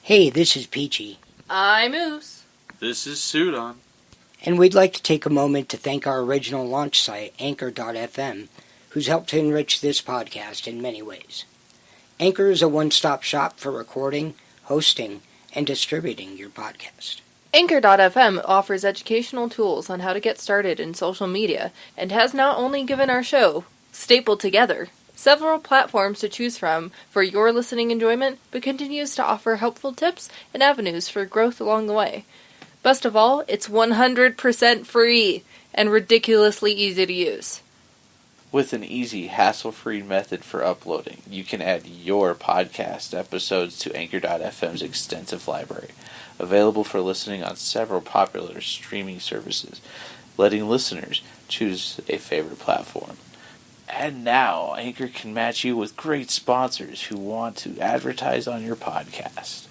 Hey, this is Peachy. I'm Ooze. This is Sudon. And we'd like to take a moment to thank our original launch site, Anchor.fm, who's helped to enrich this podcast in many ways. Anchor is a one-stop shop for recording, hosting, and distributing your podcast. Anchor.fm offers educational tools on how to get started in social media and has not only given our show, stapled together, several platforms to choose from for your listening enjoyment, but continues to offer helpful tips and avenues for growth along the way. Best of all, it's 100% free and ridiculously easy to use. With an easy, hassle-free method for uploading, you can add your podcast episodes to Anchor.fm's extensive library, available for listening on several popular streaming services, letting listeners choose a favorite platform. And now, Anchor can match you with great sponsors who want to advertise on your podcast.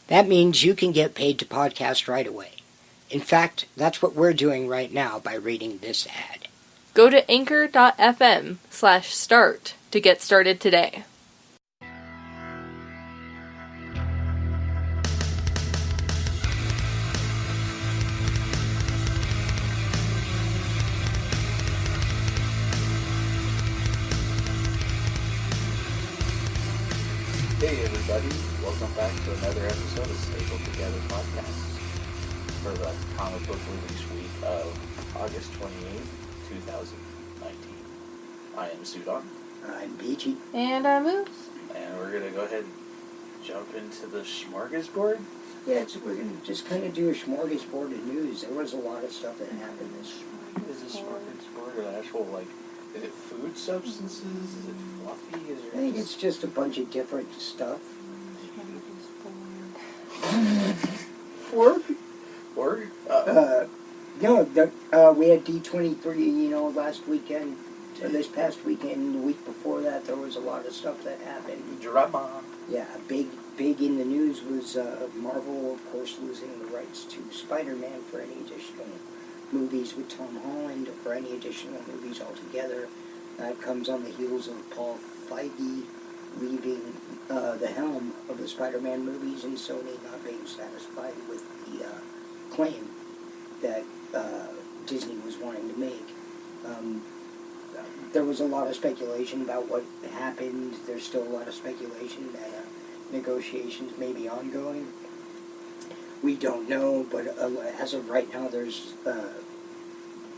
That means you can get paid to podcast right away. In fact, that's what we're doing right now by reading this ad. Go to anchor.fm/start to get started today. Hey everybody, welcome back to another episode of Stapled Together Podcast for the comic book release week of August 28th, 2019. I am Sudon, I'm Peachy. And I'm Ooze. and we're going to go ahead and jump into the Smorgasbord. Yeah, we're going to just kind of do a smorgasbord of news. There was a lot of stuff that happened this Is it Smorgasbord an actual, is it food substances? Is it fluffy? Is I it think it's just a bunch of different stuff. Work? We had D23, last weekend, this past weekend, the week before that, there was a lot of stuff that happened. Drama. Yeah, big in the news was Marvel, of course, losing the rights to Spider-Man for any additional movies with Tom Holland, or for any additional movies altogether. That comes on the heels of Paul Feige leaving the helm of the Spider-Man movies and Sony not being satisfied with the claim that Disney was wanting to make. There was a lot of speculation about what happened. There's still a lot of speculation that negotiations may be ongoing. We don't know, but as of right now, there's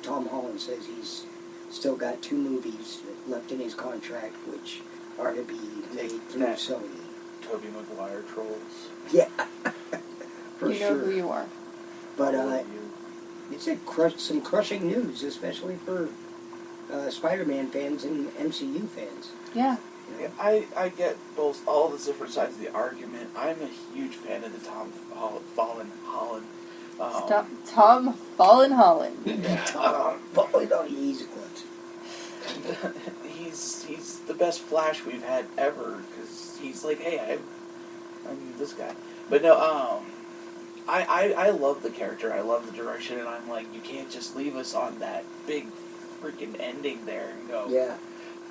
Tom Holland says he's still got 2 movies left in his contract, which are to be made through Sony. Tobey Maguire trolls. Yeah, for You sure. know who you are. But it's some crushing news, especially for Spider-Man fans and MCU fans. Yeah. Yeah, I get all the different sides of the argument. I'm a huge fan of the Tom Fallen Holland. Tom Fallen Holland. He's good. He's the best Flash we've had ever, because he's like, hey, I'm this guy. But no, I love the character. I love the direction, and I'm like, you can't just leave us on that big freaking ending there and go, Yeah.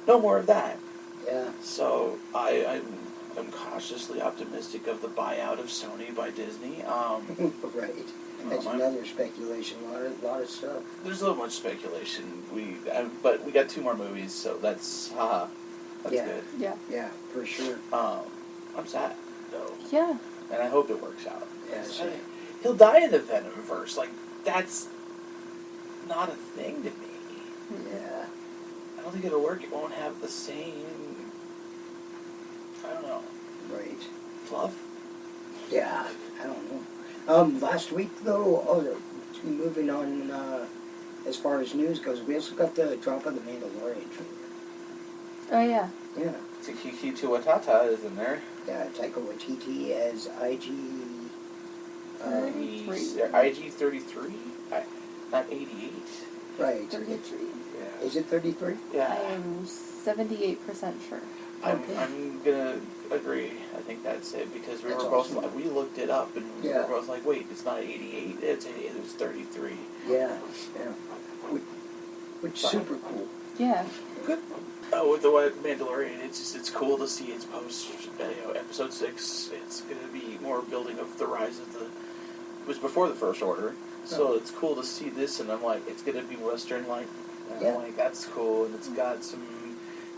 no more of that. Yeah. So I'm cautiously optimistic of the buyout of Sony by Disney. Right. That's another speculation. A lot of stuff. There's so much speculation. But we got 2 more movies, so that's good. Yeah. Yeah, for sure. I'm sad though. Yeah. And I hope it works out. Yeah, same. He'll die in the Venomverse. That's not a thing to me. Yeah. I don't think it'll work. It won't have the same, I don't know, Right. fluff. Yeah, I don't know. Last week, though, moving on as far as news goes, we also got the drop of the Mandalorian trailer. Oh, yeah. Yeah. Taika Waititi is in there. Yeah, Taika Waititi as IG... IG-33? Not 88. right. 33. Yeah. Is it 33? Yeah. I am 78% sure. I'm gonna agree. I think that's it, because we That's were both awesome. we looked it up and we Yeah. were both like, wait, it's not 88. It was 33. Yeah. Which is super cool. Yeah. good. Oh, with the Mandalorian, it's cool to see it's post episode 6. It's going to be more building of the rise of the. It was before the First Order, so it's cool to see this. And I'm like, it's going to be Western like. And I'm like, that's cool, and it's got some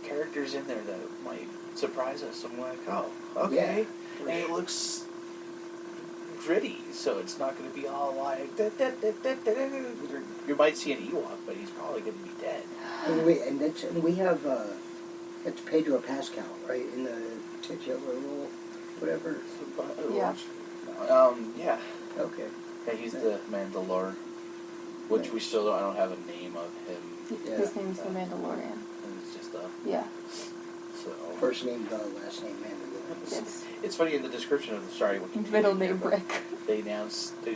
characters in there that might surprise us. I'm like, oh, okay, and it looks gritty, so it's not going to be all like. You might see an Ewok, but he's probably going to be dead. And we have that's Pedro Pascal, right, in the titular role, whatever. Yeah. Yeah. Okay. Yeah, he's the Mandalore, which we still don't. I don't have a name of him. His name's the Mandalorian. And it's just Yeah. So first name last name Mandalorian. Yes. It's funny in the description of Middle name Rick. They announced they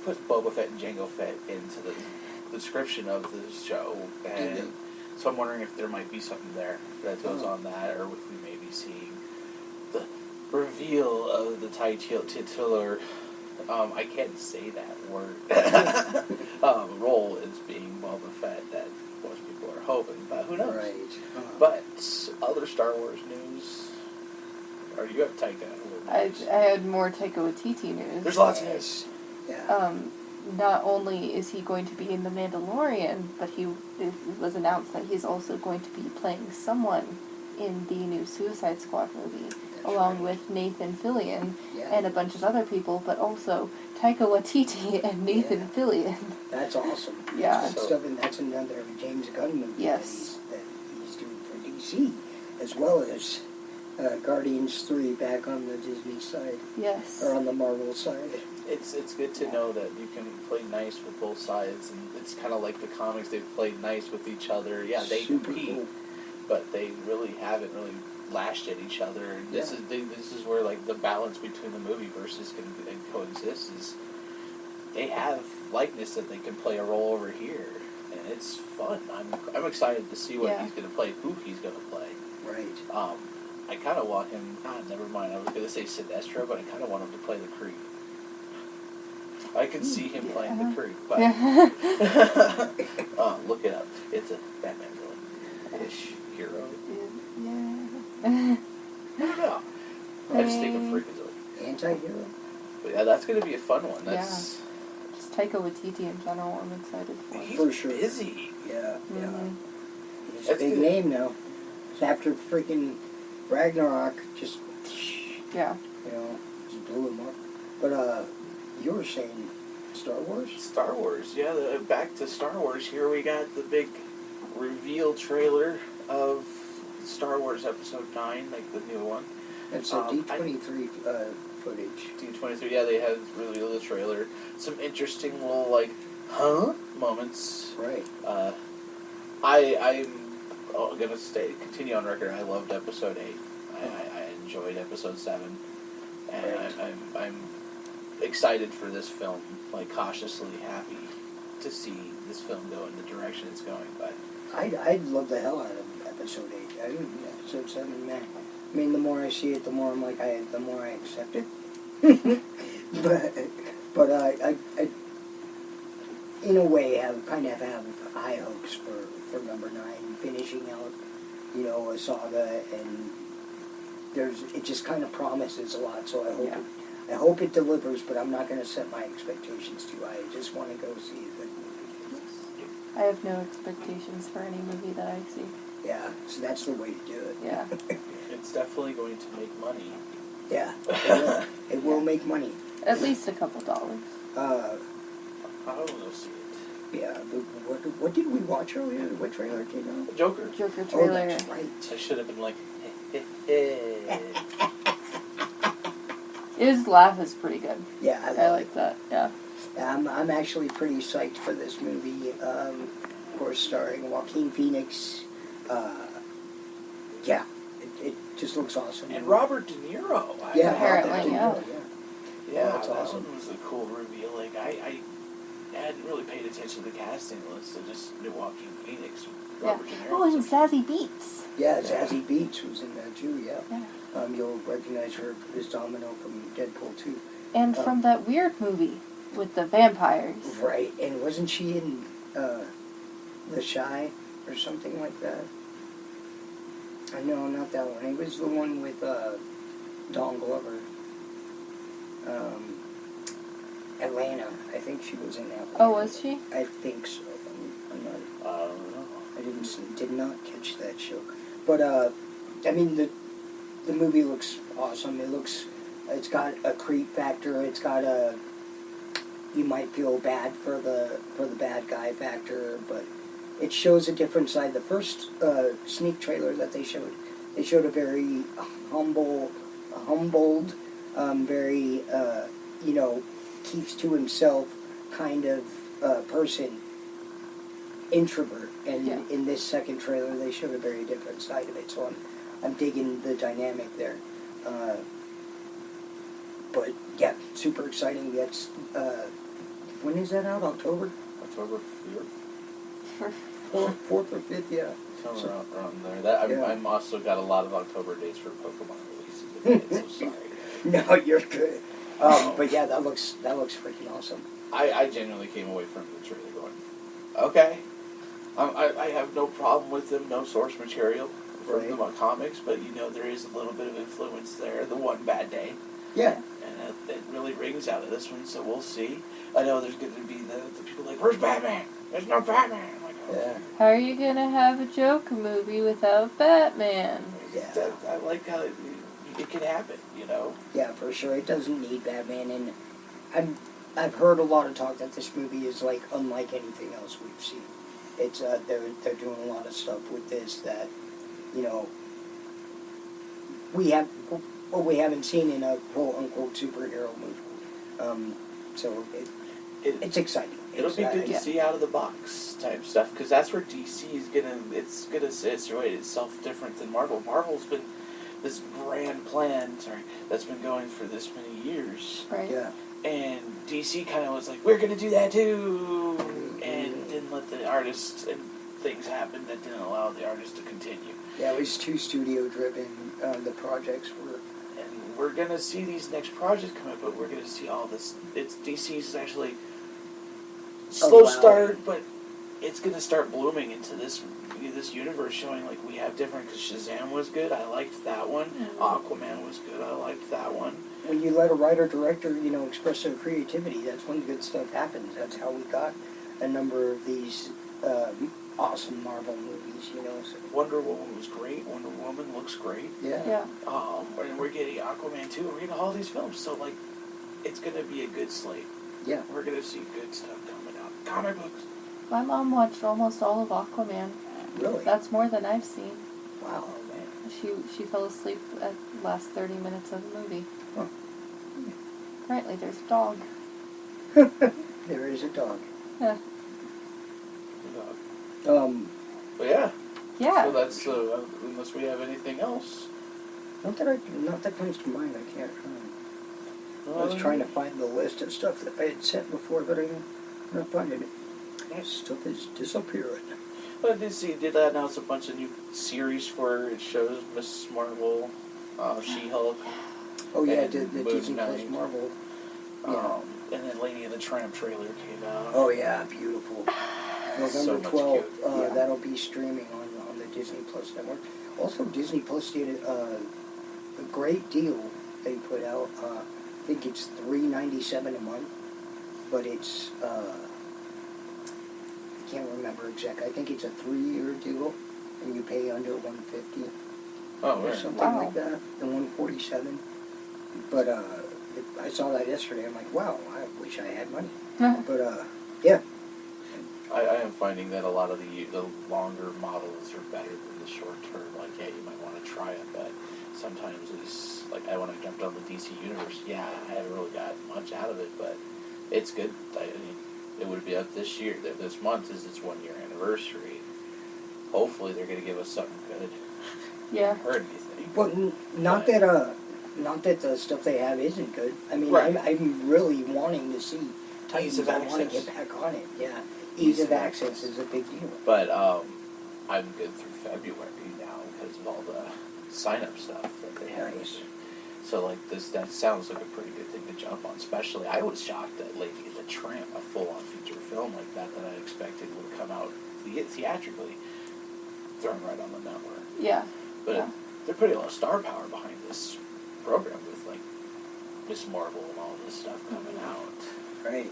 put Boba Fett and Jango Fett into the description of the show, and so I'm wondering if there might be something there that goes on that, or if we may be seeing the reveal of the titular. I can't say that word. Role as being Boba Fett that most people are hoping, but who knows? Right. But other Star Wars news. Or you have Taika? I had more Taika Waititi news. There's lots of news. Yeah. Not only is he going to be in The Mandalorian, but it was announced that he's also going to be playing someone in the new Suicide Squad movie, along with Nathan Fillion and a bunch of other people, but also Taika Waititi and Nathan Fillion. That's awesome. Yeah. And that's another James Gunn movie that he's doing for DC, as well as Guardians 3 back on the Disney side. Yes. Or on the Marvel side. It's good to know that you can play nice with both sides, and it's kind of like the comics. They've played nice with each other. Yeah, they compete, but they really haven't really lashed at each other. And this is where like the balance between the movie versus can coexist. Is they have likeness that they can play a role over here, and it's fun. I'm excited to see what he's going to play, who he's going to play. Right. I kind of want him. Never mind. I was going to say Sinestro, but I kind of want him to play the Kree. I can see him playing the Kree, but look it up. It's a Batman villain-ish hero. Yeah. I don't know. I just think of freakazoid. Anti-hero? But yeah, that's going to be a fun one. That's just Taika Waititi in general. I'm excited for. He's for sure. busy. Yeah. He's That's a big good. name now. After freaking Ragnarok, just Yeah. just blew him up. But you were saying Star Wars? Star Wars, yeah. Back to Star Wars. Here we got the big reveal trailer of Star Wars Episode 9, like the new one. It's a D23 footage. D23, yeah, they had revealed the trailer. Some interesting little, moments. Right. I'm going to continue on record. I loved Episode 8. I enjoyed Episode 7. And I'm excited for this film, cautiously happy to see this film go in the direction it's going. But I love the hell out of Episode 8. Episode 7, man. I mean, the more I see it, the more I'm like, the more I accept it. but I in a way, kind of have high hopes for number 9, finishing out, a saga, and it just kind of promises a lot. So I hope it delivers, but I'm not going to set my expectations too high. I just want to go see a good movie. I have no expectations for any movie that I see. Yeah, so that's the way to do it. Yeah. it's definitely going to make money. Yeah, it will make money. At least a couple dollars. I will go see it. Yeah, what did we watch earlier? What trailer came out? Joker trailer. Oh, that's right. I should have been like, His laugh is pretty good. Yeah, I like that. Yeah. I'm actually pretty psyched for this movie. Of course, starring Joaquin Phoenix. It just looks awesome. And Robert De Niro. Yeah, apparently, yeah. Yeah, that's that awesome. one was a cool reveal. I hadn't really paid attention to the casting list. I just knew Joaquin Phoenix. Robert De Niro. Oh, and Zazie Beetz. Yeah, Zazie Beetz was in there too. Yeah. Yeah. You'll recognize her as Domino from Deadpool 2. And from that weird movie with the vampires. Right, and wasn't she in The Shy? or something like that. No, not that one. It was the one with Don Glover. Atlanta. I think she was in Atlanta. Oh, was she? I think so. I'm not. I don't know. I did not catch that show. But I mean the movie looks awesome. It's got a creep factor. It's got a you might feel bad for the bad guy factor, but it shows a different side. The first sneak trailer that they showed a very humbled, very keeps to himself kind of person, introvert. And in this second trailer, they showed a very different side of it. So I'm digging the dynamic there. But yeah, super exciting. That's when is that out? October? October 4th. 4th or 5th, yeah. Somewhere around there. I'm also got a lot of October dates for Pokemon releases. So sorry. No, you're good. But yeah, that looks freaking awesome. I genuinely came away from the trailer going, okay. I have no problem with them, no source material from the comics, but there is a little bit of influence there. The one bad day. Yeah. And it really rings out of this one, so we'll see. I know there's going to be the people like, where's Batman? There's no Batman. I'm like, oh. Yeah. How are you going to have a Joker movie without Batman? Yeah. I like how it can happen, Yeah, for sure. It doesn't need Batman, and I've heard a lot of talk that this movie is like unlike anything else we've seen. It's they're doing a lot of stuff with this that we haven't seen in a quote unquote superhero movie. So it's exciting. It'll be good to see out of the box type stuff, because that's where DC is gonna situate itself different than Marvel. Marvel's been this grand plan, that's been going for this many years. Right. Yeah. And DC kind of was like, we're gonna do that too, and didn't let the artists and things happen that didn't allow the artists to continue. Yeah, it was too studio driven. The projects were. And we're gonna see these next projects come up, but we're gonna see all this. DC's actually slow start, but it's gonna start blooming into this universe, showing like we have different. Because Shazam was good, I liked that one. Aquaman was good, I liked that one. When you let a writer-director, express their creativity, that's when good stuff happens. That's how we got a number of these awesome Marvel movies, So. Wonder Woman was great. Wonder Woman looks great. Yeah. And we're getting Aquaman too. We're getting all these films, so like, it's gonna be a good slate. Yeah. We're gonna see good stuff coming out. Comic books. My mom watched almost all of Aquaman. Really? That's more than I've seen. Wow, man. She fell asleep at the last 30 minutes of the movie. Huh. Apparently there's a dog. There is a dog. Yeah. But yeah. Yeah. So that's unless we have anything else. Not that comes to mind. I can't. I was trying to find the list of stuff that I had sent before, but I'm not finding it. Stuff is disappearing. Well, did announce a bunch of new series for it shows Miss Marvel, She-Hulk. Oh yeah, and the Moon Disney Plus Knight. Marvel. Yeah. And then Lady and the Tramp trailer came out. Oh yeah, beautiful. November much 12th. cute. That'll be streaming on the Disney Plus network. Also, Disney Plus did a great deal they put out. I think it's $3.97 a month, but it's I can't remember exactly. I think it's a 3-year deal, and you pay under $150 or something like that, and $147. But I saw that yesterday. I'm like, wow, I wish I had money. But yeah. I am finding that a lot of the longer models are better than the short term. Like, yeah, you might want to try it, but sometimes it's like when I jumped on the DC universe, yeah, I haven't really got much out of it, but it's good. I mean, it would be up this year. This month is its 1-year anniversary. Hopefully, they're going to give us something good. Yeah. I haven't heard anything. Well, not that the stuff they have isn't good. I mean, I'm really wanting to see Titans. I want to get back on it. Yeah. Ease of access is a big deal. But I'm good through February now because of all the sign-up stuff that they have. Nice. So that sounds like a pretty good thing to jump on. Especially, I was shocked that Lady and the Tramp, a full-on feature film like that I expected would come out theatrically. thrown right on the network. Yeah. But Yeah. they're putting a lot of star power behind this program with, like, Miss Marvel and all this stuff coming out. Right.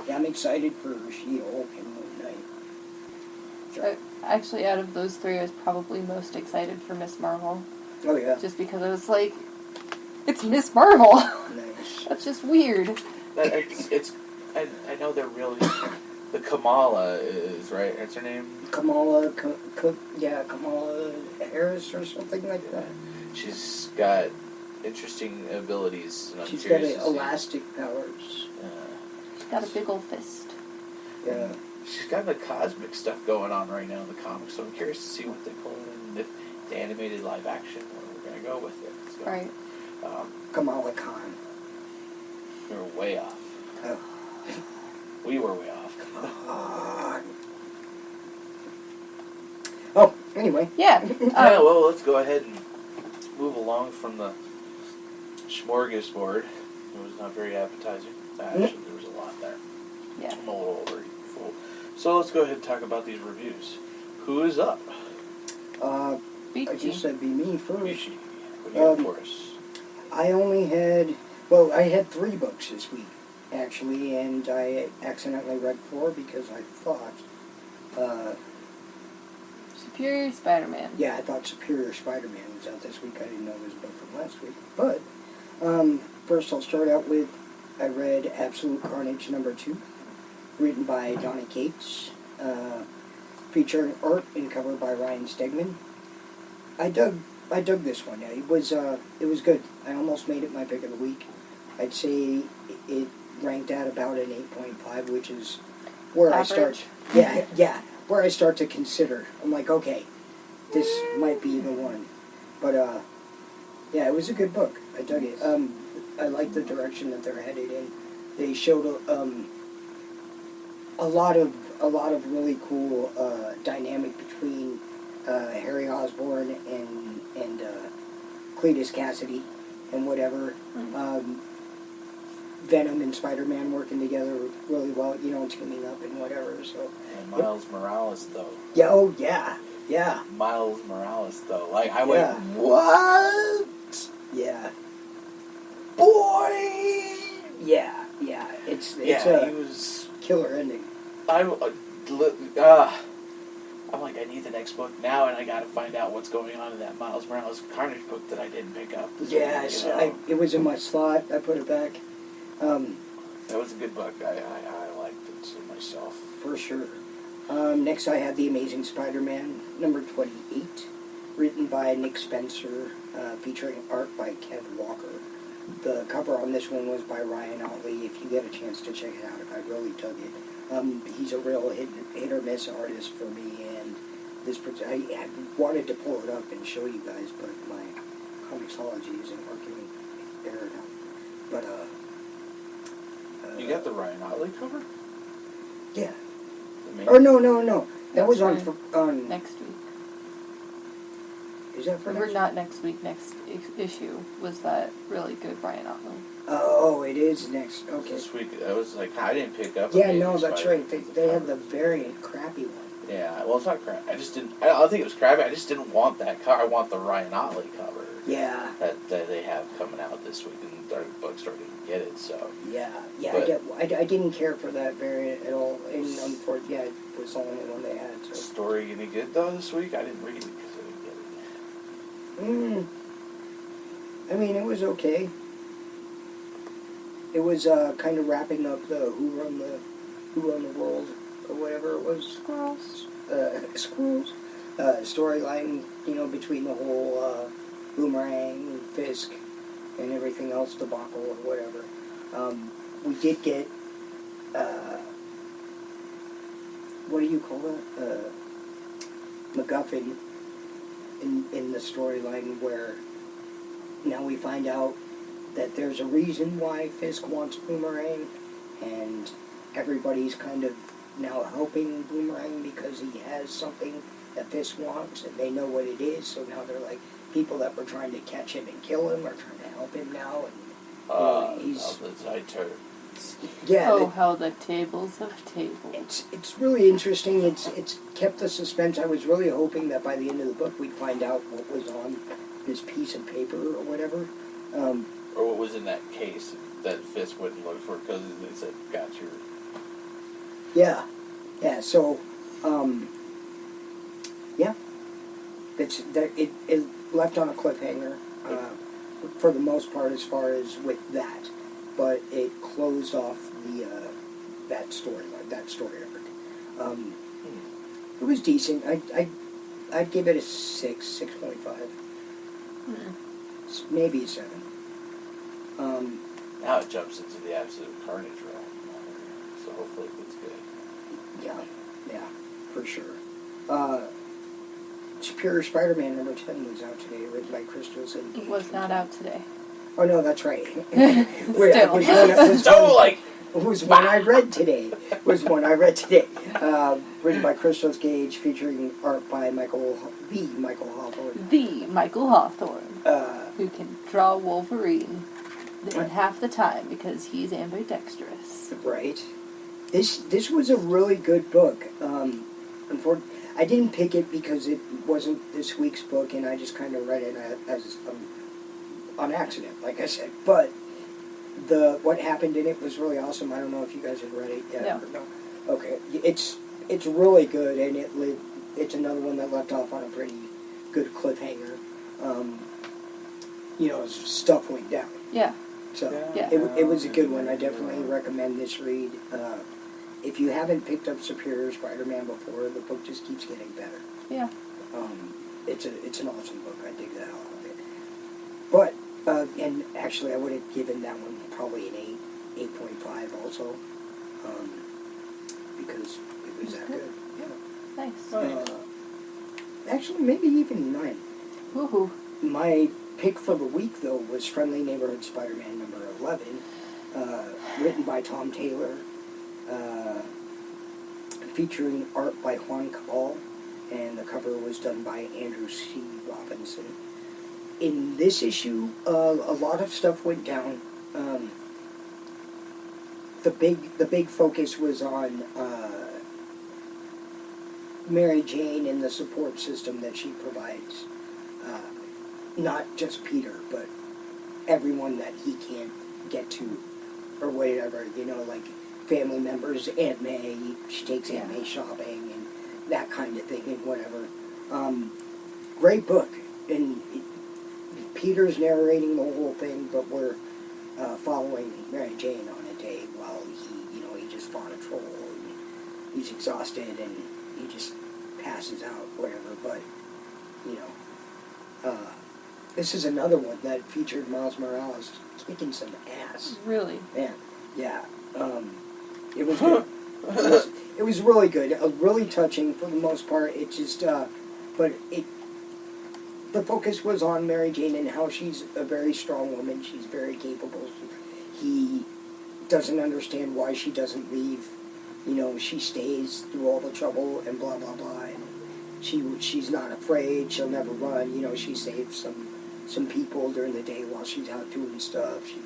Yeah, I'm excited for She-Hulk and Moon Knight. So, actually, out of those three, I was probably most excited for Miss Marvel. Oh, yeah. Just because I was like, it's Miss Marvel! Nice. That's just weird. I know they're really... The Kamala is, right? That's her name? Kamala Harris or something like that. She's got interesting abilities. And I'm She's got curious to see. elastic powers. She's got a big old fist. Yeah. She's got the cosmic stuff going on right now in the comics, so I'm curious to see what they pull in, if the animated live action, where we're going to go with it. So, Right. Kamala Khan. We were way off. Oh. We were way off. Oh, anyway. Yeah. Yeah, well, let's go ahead and move along from the Smorgasbord. It was not very appetizing. Actually, there was a lot there. Yeah. I'm a little already full. So let's go ahead and talk about these reviews. Who is up? I Peachy. guess that'd be me first. Peachy. What do you have for us? I had 3 books this week, actually, and I accidentally read 4 because I thought, Superior Spider-Man. yeah, I thought Superior Spider-Man was out this week. I didn't know it was a book from last week. But, first I'll start out with, I read Absolute Carnage #2, written by Donny Cates, featuring art and cover by Ryan Stegman. I dug this one. It was good. I almost made it my pick of the week. I'd say it ranked at about an 8.5, which is where Average. I start. Yeah, where I start to consider. I'm like, okay, this might be the one. But yeah, it was a good book. I dug it. I like the direction that they're headed in. They showed a lot of really cool dynamic between Harry Osborn and Cletus Cassidy and whatever. Venom and Spider-Man working together really well, teaming up and whatever. So. And Miles Morales, though. Yeah. Oh yeah. Yeah. Miles Morales, though. Like, I went, Yeah. what? Yeah. Boy! Yeah. It's He a was... killer ending. I'm like, I need the next book now, and I gotta find out what's going on in that Miles Morales Carnage book that I didn't pick up. Yes, it was in my slot. I put it back. That was a good book. I liked it so myself. For sure. Next I had The Amazing Spider-Man, #28, written by Nick Spencer, featuring art by Kev Walker. The cover on this one was by Ryan Otley. If you get a chance to check it out, I really dug it. He's a real hit or miss artist for me, and I wanted to pull it up and show you guys, but my comicsology isn't working there now. But You got the Ryan Otley cover? yeah. Amazing. Or no. That That's was on next week. Is that for Or next? not next week, next issue was that really good Brian Otley. Oh, it is next. Okay. This week, I was like, I didn't pick up. Yeah, Amazing no, that's right. Spider-Man They had cover. the variant crappy one. Yeah, well, it's not crap. I just didn't. I don't think it was crappy. I just didn't want that cover. I want the Ryan Otley cover. Yeah. That they have coming out this week, and our books starting to get it. So. Yeah. But- I didn't care for that variant at all, and unfortunately, yeah, it was the only one they had. So. Story any good though this week? I didn't read it because I didn't get it. I mean, it was okay. It was kind of wrapping up the Who Run the World or whatever it was. Squirrels. Squirrels. Storyline, between the whole Boomerang, Fisk, and everything else, debacle or whatever. We did get, what do you call it? MacGuffin in the storyline where now we find out that there's a reason why Fisk wants Boomerang, and everybody's kind of now helping Boomerang because he has something that Fisk wants, and they know what it is, so now they're like, people that were trying to catch him and kill him are trying to help him now, and he's... I Yeah. Oh, how the tables have tabled. It's really interesting. It's kept the suspense. I was really hoping that by the end of the book we'd find out what was on this piece of paper or whatever. Or what was in that case that Fisk wouldn't look for because they said, got your... Yeah. Yeah, so, yeah. It left on a cliffhanger, for the most part as far as with that. But it closed off that story arc. It was decent. I'd give it a 6.5. Maybe a 7. Now it jumps into the absolute carnage realm. So hopefully it's good. Yeah, for sure. Superior Spider-Man number 10 was out today, written by Christos. It was not out today. Oh no, that's right. Still. It was one I read today. Written by Christos Gage, featuring art by Michael Hawthorne. The Michael Hawthorne, who can draw Wolverine in half the time because he's ambidextrous. Right. This was a really good book. Unfortunately, I didn't pick it because it wasn't this week's book, and I just kind of read it as on accident, like I said. But what happened in it was really awesome. I don't know if you guys have read it yet. No. Okay, it's really good, and it's another one that left off on a pretty good cliffhanger. Stuff went down. Yeah. So Yeah. it was a good one. I definitely recommend this read. If you haven't picked up Superior Spider-Man before, the book just keeps getting better. Yeah. It's an awesome book. I dig the hell out of it. But and actually, I would have given that one probably an 8.5 also, because it was that good. Yeah. Nice. Actually, maybe even 9. Woohoo. My pick for the week, though, was Friendly Neighborhood Spider-Man number 11, written by Tom Taylor, featuring art by Juan Cabal, and the cover was done by Andrew C. Robinson. In this issue, a lot of stuff went down. The big focus was on Mary Jane and the support system that she provides. Not just Peter, but everyone that he can't get to, or whatever, like family members, Aunt May, she takes Aunt May shopping, and that kind of thing, and whatever. Great book, and Peter's narrating the whole thing, but we're following Mary Jane on a day while he just fought a troll, and he's exhausted, and he just passes out, whatever, but, this is another one that featured Miles Morales kicking some ass. Really? Man, yeah. It was good. It was really good. Really touching for the most part. It just, the focus was on Mary Jane and how she's a very strong woman. She's very capable. He doesn't understand why she doesn't leave. She stays through all the trouble and blah, blah, blah. And she's not afraid. She'll never run. She saves some people during the day while she's out doing stuff. She,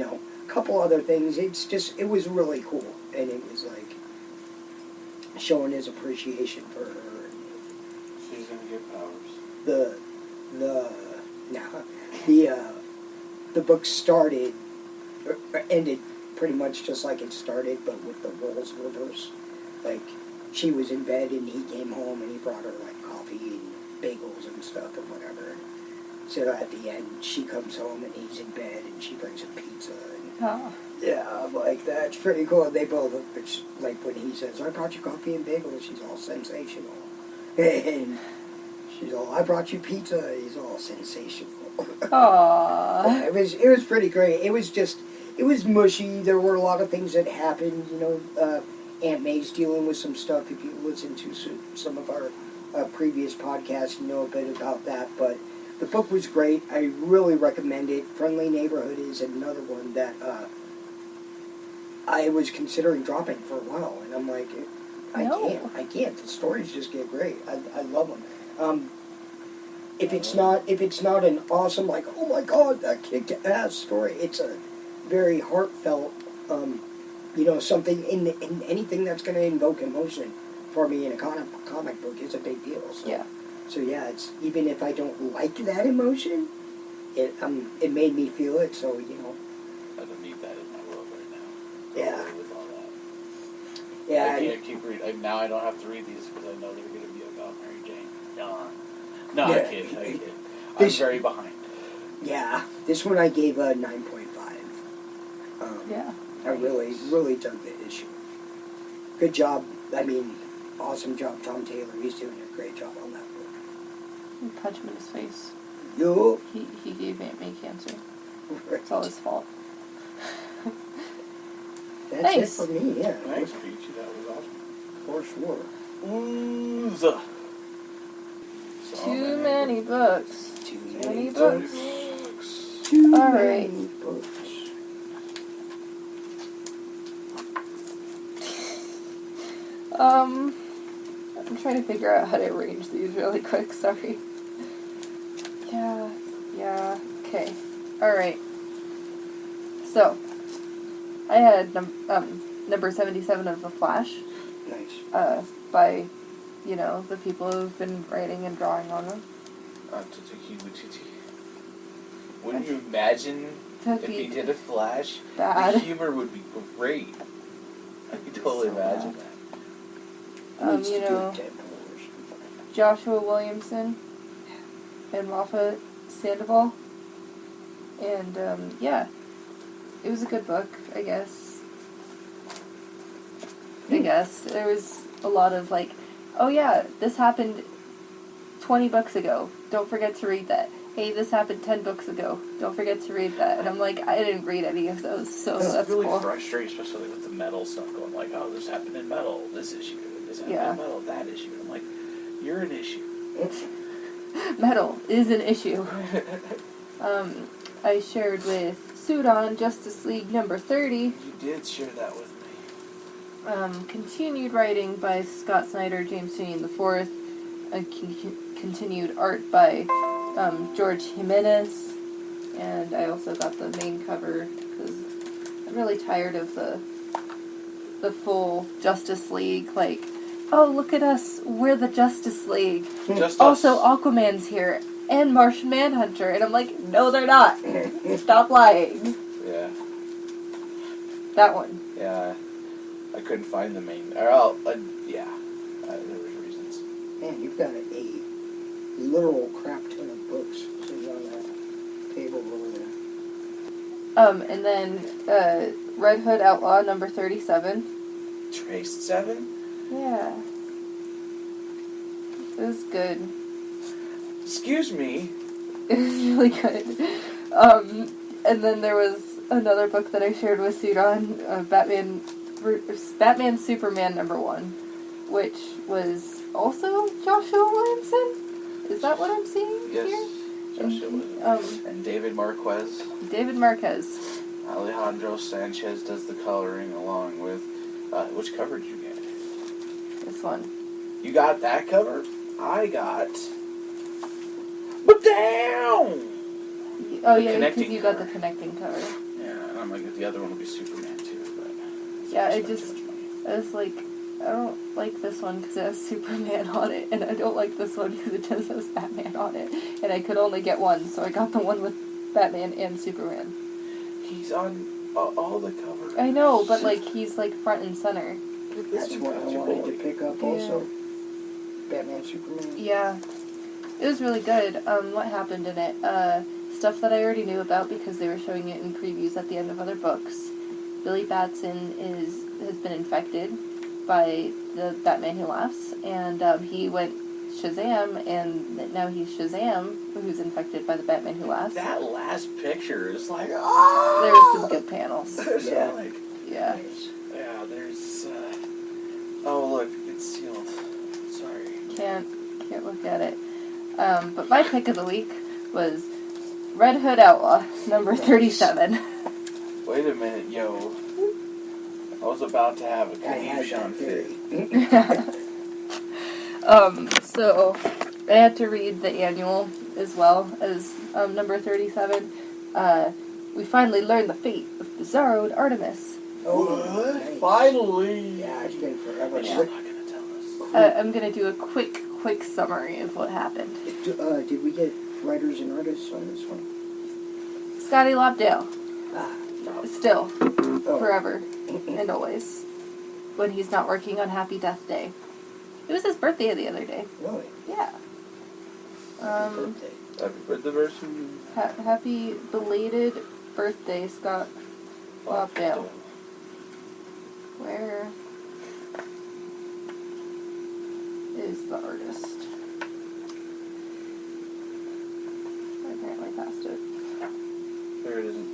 a couple other things. It was really cool. And it was like showing his appreciation for her. She's going to get powers. The book ended pretty much just like it started, but with the roles reversed. Like, she was in bed and he came home and he brought her like coffee and bagels and stuff and whatever. So at the end, she comes home and he's in bed and she brings him pizza. And, yeah, I'm like, that's pretty cool. And they both, like when he says, I brought you coffee and bagels, she's all sensational. And she's all, I brought you pizza, he's all sensational. Aww. It was pretty great. It was mushy. There were a lot of things that happened. Aunt May's dealing with some stuff. If you listen to some of our previous podcasts, you know a bit about that. But the book was great. I really recommend it. Friendly Neighborhood is another one that I was considering dropping for a while. And I'm like, I can't. The stories just get great. I love them. If it's not an awesome, like, oh my god, that kicked ass story, it's a very heartfelt something in anything that's going to invoke emotion for me in a comic book is a big deal. So, Yeah. So yeah, it's even if I don't like that emotion, it made me feel it. So I don't need that in my world right now. Yeah. With all that. Yeah. I can't keep reading. Now I don't have to read these because I know they're going to be about Mary Jane. No, Yeah. I kid. I'm very behind. Yeah, this one I gave a 9.5. Yeah. I really, really dug the issue. Good job. I mean, awesome job, Tom Taylor. He's doing a great job on that book. You punch him in his face. Yo. He gave Aunt May cancer. Right. It's all his fault. That's Nice. it for me, yeah. Thanks, Peachy. That was awesome. For sure. Ooze. Too many books. Too many many books. Too All many right. books. I'm trying to figure out how to arrange these really quick, sorry. Yeah, okay. Alright. So, I had number 77 of The Flash. Nice. By, the people who've been writing and drawing on them. Taika Waititi. Wouldn't you imagine if he did a Flash? Bad. The humor would be great. I could totally so imagine bad. that. Needs to do Deadpool or something. Joshua Williamson and Rafa Sandoval. And, it was a good book, I guess. There was a lot of, oh yeah, this happened 20 books ago. Don't forget to read that. Hey, this happened 10 books ago. Don't forget to read that. And I'm like, I didn't read any of those, so that's really cool. frustrating, especially with the metal stuff going oh, this happened in metal, this issue, this happened in metal, that issue. And I'm like, you're an issue. Metal is an issue. I shared with Sudon Justice League number 30. You did share that with me. Continued writing by Scott Snyder, James Tynion IV. Continued art by George Jimenez. And I also got the main cover because I'm really tired of the full Justice League, oh, look at us, we're the Justice League. Also, Aquaman's here, and Martian Manhunter. And I'm like, no, they're not. Stop lying. Yeah. That one. Yeah. I couldn't find the main... there was reasons. Man, you've got a literal crap ton of books sitting on that table over there. And then, Red Hood Outlaw number 37. Traced 7? Yeah. It was good. Excuse me? It was really good. And then there was another book that I shared with Sudon, Batman Superman number 1, which was also Joshua Williamson? Is that what I'm seeing yes, here? Joshua Williamson. And David Marquez. David Marquez. Alejandro Sanchez does the coloring along with... which cover did you get? This one. You got that cover? I got... But down! Oh, yeah, because you got the connecting cover. Yeah, and I'm like, the other one will be Superman too, but... Yeah, I was like, I don't like this one because it has Superman on it, and I don't like this one because it just has Batman on it. And I could only get one, so I got the one with Batman and Superman. He's on all the covers. I know, but he's front and center. That's what I wanted to pick up also. Batman, Superman. Yeah. It was really good. What happened in it? Stuff that I already knew about because they were showing it in previews at the end of other books. Billy Batson has been infected by the Batman Who Laughs, and he went Shazam, and now he's Shazam, who's infected by the Batman Who Laughs. That last picture is There were some good panels. Yeah. Yeah. Yeah, there's... oh, look, it's sealed. Sorry. Can't look at it. But my pick of the week was Red Hood Outlaw, number 37. Wait a minute, yo. I was about to have a confusion fit. So I had to read the annual as well as number 37. We finally learned the fate of Bizarro and Artemis. Oh, nice. Finally! Yeah, it's been forever. And she's not going to tell us. I'm going to do a quick summary of what happened. Did we get writers and artists on this one? Scotty Lobdell. No. Still. Oh. Forever. And always. When he's not working on Happy Death Day. It was his birthday the other day. Really? Yeah. Happy birthday. Happy birthday version. Happy belated birthday, Scott Lobdell. Where is the artist? I apparently passed it. There it isn't.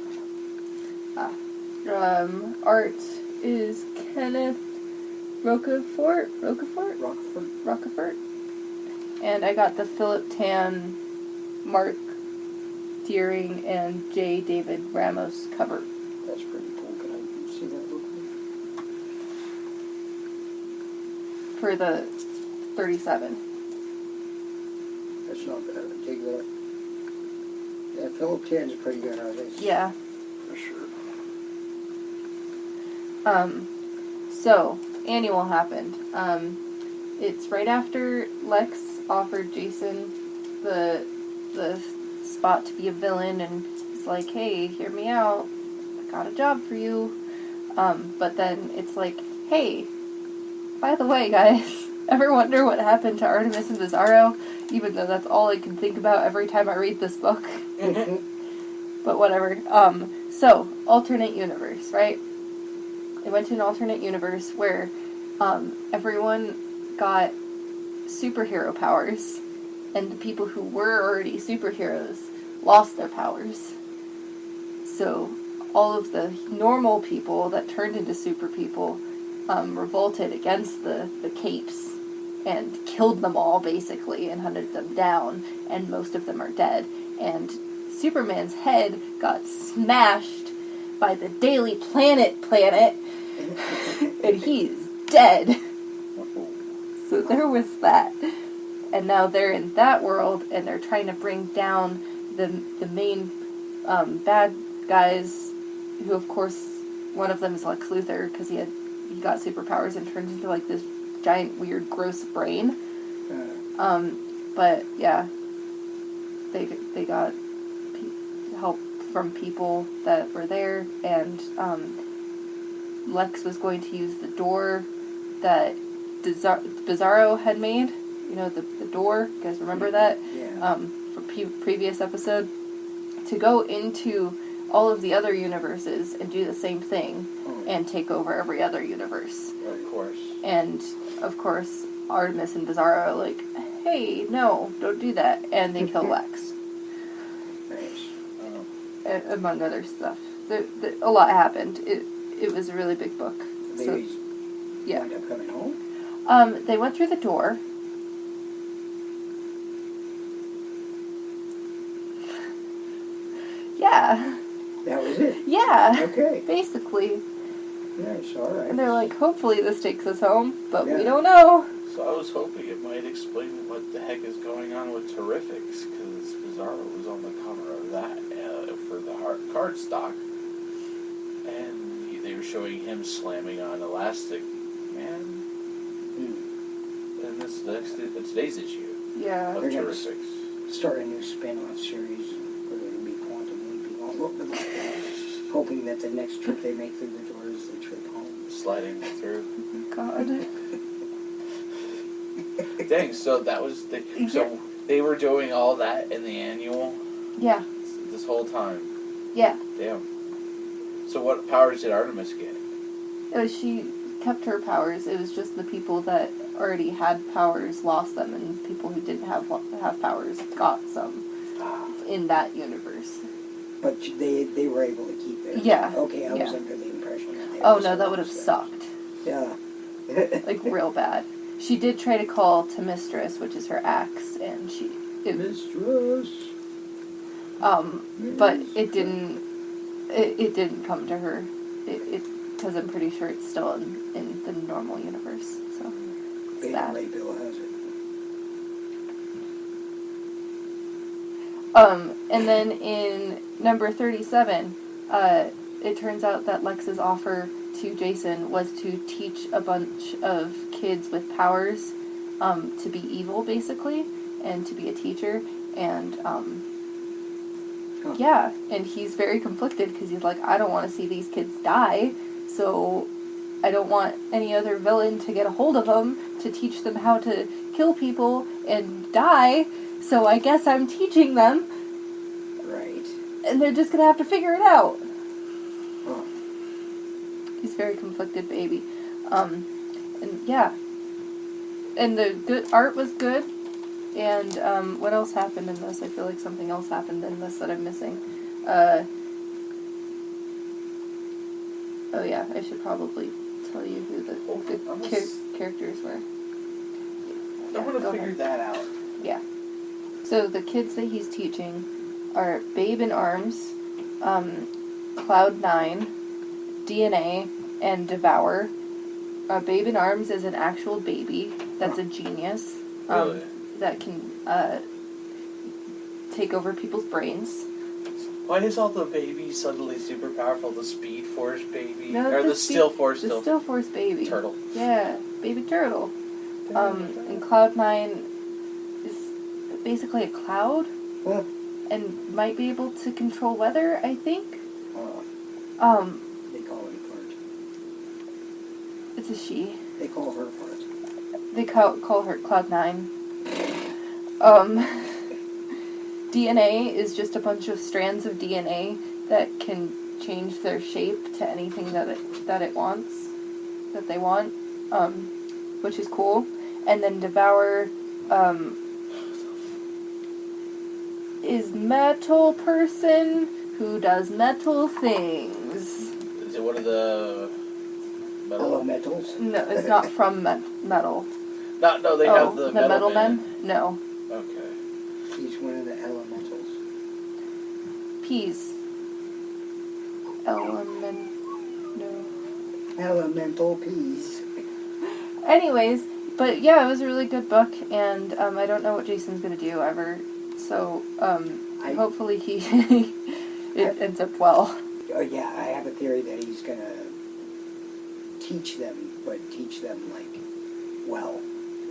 Art is Kenneth Roquefort? Roquefort. And I got the Phillip Tan, Mark Deering, and J. David Ramos cover. That's pretty cool. Can I see that real quick? For the 37. That's not bad. I'll take that. Yeah, Phillip Tan's a pretty good artist. Yeah. For sure. So, annual happened. It's right after Lex offered Jason the spot to be a villain, and it's like, hey, hear me out. I got a job for you. But then it's like, hey, by the way, guys, ever wonder what happened to Artemis and Bizarro? Even though that's all I can think about every time I read this book. But whatever. So, alternate universe, right? They went to an alternate universe where everyone got superhero powers, and the people who were already superheroes lost their powers. So all of the normal people that turned into super people revolted against the capes and killed them all, basically, and hunted them down, and most of them are dead. And Superman's head got smashed by the Daily Planet, and he's dead. So there was that. And now they're in that world, and they're trying to bring down the main bad guys, who, of course, one of them is Lex Luthor, because he got superpowers and turned into, like, this giant, weird, gross brain. But, yeah, they got help from people that were there, and Lex was going to use the door that Bizarro had made. You know, the door. You guys remember that? Yeah. From previous episode. To go into all of the other universes and do the same thing and take over every other universe. Of course. And, of course, Artemis and Bizarro are like, hey, no, don't do that. And they kill Lex. Nice. Among other stuff. A lot happened. It was a really big book. They yeah. wind up coming home? They went through the door. Yeah. That was it? Yeah. Okay. Basically. Nice, alright. And they're like, hopefully this takes us home, but we Yeah. don't know. So I was hoping it might explain what the heck is going on with Terrifics, because Bizarro was on the cover of that for the card stock. And they were showing him slamming on Elastic Man. And today's issue Yeah. of They're gonna Terrifics. Start a new spin-off series where they're going to be quantum leaping all over the place, hoping that the next trip they make through the door is the trip home. Sliding through. God. Dang, so that was so they were doing all that in the annual Yeah. this whole time. Yeah. Damn. So what powers did Artemis get? She kept her powers. It was just the people that already had powers lost them, and people who didn't have powers got some in that universe. But they were able to keep theirs. Yeah. Okay, I was Yeah. under the impression that they Oh also no, that would have lost sucked. them. Yeah. Like, real bad. She did try to call to Mistress, which is her axe, and Mistress. but it didn't come to her. Because I'm pretty sure it's still in the normal universe, so it's Beta bad. Ray Bill has it. And then in number 37, it turns out that Lex's offer to Jason was to teach a bunch of kids with powers to be evil, basically, and to be a teacher. And, yeah, and he's very conflicted because he's like, I don't want to see these kids die, so I don't want any other villain to get a hold of them to teach them how to kill people and die, so I guess I'm teaching them. Right. And they're just gonna have to figure it out. Oh. He's a very conflicted baby. And yeah. And the good art was good. And what else happened in this? I feel like something else happened in this that I'm missing. Oh yeah, I should probably tell you who the characters were. I want to figure that out. Yeah. So the kids that he's teaching are Babe in Arms, Cloud9, DNA, and Devour. Babe in Arms is an actual baby that's a genius. Really? That can take over people's brains. Why is all the babies suddenly super powerful? The Speed Force baby? No, or the Still Force? The Still Force baby. Turtle. Yeah, baby turtle. And Cloud9 is basically a cloud. Well, And might be able to control weather, I think. they call him Fart. It's a she. They call her Fart. They call her Cloud9. DNA is just a bunch of strands of DNA that can change their shape to anything that it wants, that they want, which is cool. And then Devour, is metal person who does metal things. Is it one of the metal Elementals? No, it's not from metal. No, they have the metal men. men? No. Okay. He's one of the elementals. Peas. No. Elemental peas. Anyways, but yeah, it was a really good book, and I don't know what Jason's gonna do ever. So, hopefully it ends up well. Oh yeah, I have a theory that he's gonna teach them, but teach them like well,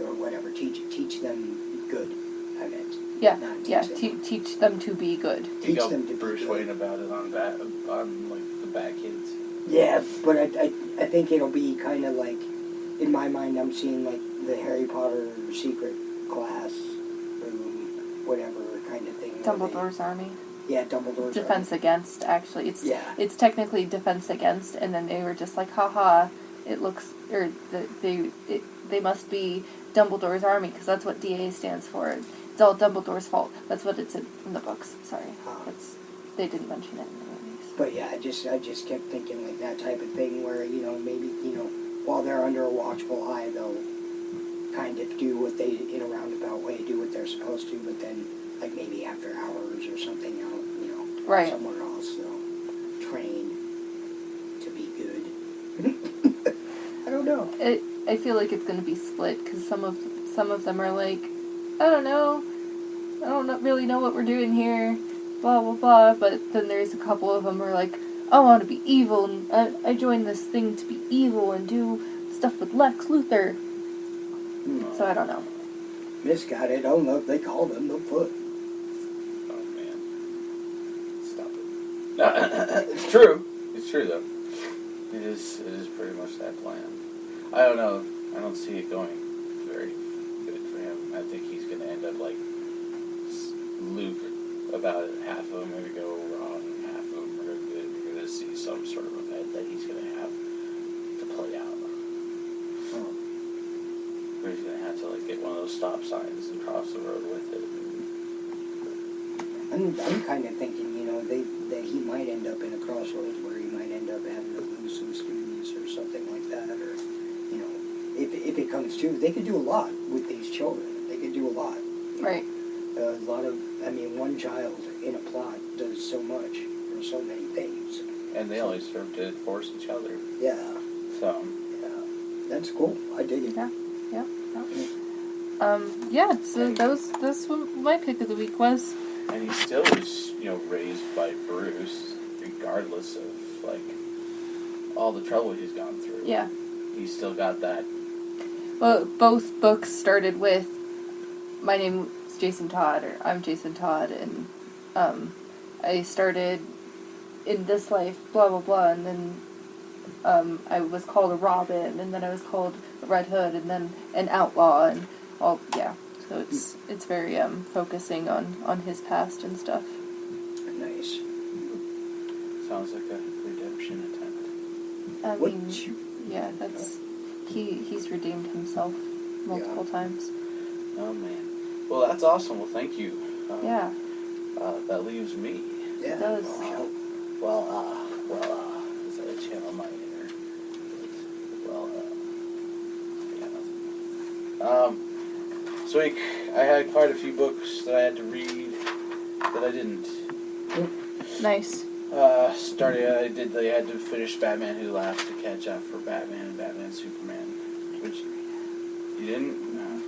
or whatever. Teach them good. I meant. Yeah, not teach them to be good. Teach them to Bruce be Wayne good. about it on like the Bad Kids. Yeah, but I think it'll be kind of like, in my mind, I'm seeing like the Harry Potter secret class room, whatever kind of thing. Dumbledore's army. Yeah, Dumbledore's Defense army. against, actually. It's technically defense against, and then they were just like, haha, it looks, or they must be Dumbledore's army, because that's what DA stands for. It's all Dumbledore's fault. That's what it's in the books. Sorry. They didn't mention it in the movies. But yeah, I just kept thinking like that type of thing where, maybe, while they're under a watchful eye, they'll kind of do what they, in a roundabout way, do what they're supposed to, but then, like, maybe after hours or something out, right. somewhere else, they'll train to be good. I don't know. I feel like it's going to be split, because some of them are like, I don't know, I don't really know what we're doing here, blah, blah, blah, but then there's a couple of them who are like, I want to be evil, and I joined this thing to be evil and do stuff with Lex Luthor. So I don't know. Misguided. Oh, look, they called him the Foot. Oh, man. Stop it. It's true. It's true, though. It is pretty much that plan. I don't know. I don't see it going very good for him. I think he's going to end up like Luke about it. Half of them are going to go wrong, half of them are going to go good. You're going to see some sort of event that he's going to have to play out. Oh. Or he's going to have to like get one of those stop signs and cross the road with it. I'm kind of thinking, that he might end up in a crossroads where he might end up having to lose some students or something like that, or, if it comes to, they could do a lot with these children. They could do a lot. Right. A lot of, one child in a plot does so much for so many things. And they only serve to force each other. Yeah. So. Yeah. That's cool. I dig it. Yeah. So that's what my pick of the week was. And he still is, raised by Bruce, regardless of, like, all the trouble he's gone through. Yeah. He's still got that. Well, both books started with, my name is Jason Todd, or I'm Jason Todd, and I started in this life, blah, blah, blah, and then I was called a Robin, and then I was called a Red Hood, and then an Outlaw, and all, yeah. So it's very focusing on his past and stuff. Nice. Sounds like a redemption attempt. I mean, yeah, that's he's redeemed himself multiple times. Oh man. Well, that's awesome. Well, thank you. Yeah. That leaves me. Yeah. It does. Is that a channel my inner? This week I had quite a few books that I had to read that I didn't. Nice. I had to finish Batman Who Laughs to catch up for Batman and Batman Superman, which you didn't? No.